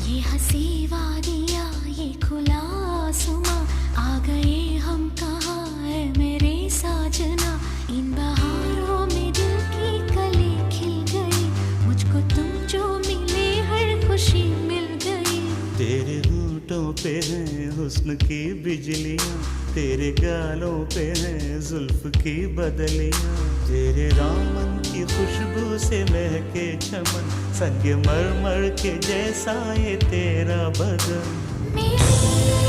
ये हंसी वादियाँ ये खुला आसमां, आ गए हम कहाँ है मेरे साजना। इन बहारों में दिल की कली खिल गई, मुझको तुम जो मिले हर खुशी मिल गई। तेरे होठों पे हैं हुस्न की बिजलियाँ, तेरे गालों पे हैं जुल्फ की बदलियाँ। तेरे दामन की खुशबू से महके चमन, संग मरमर के जैसा ये तेरा बदन। मेरे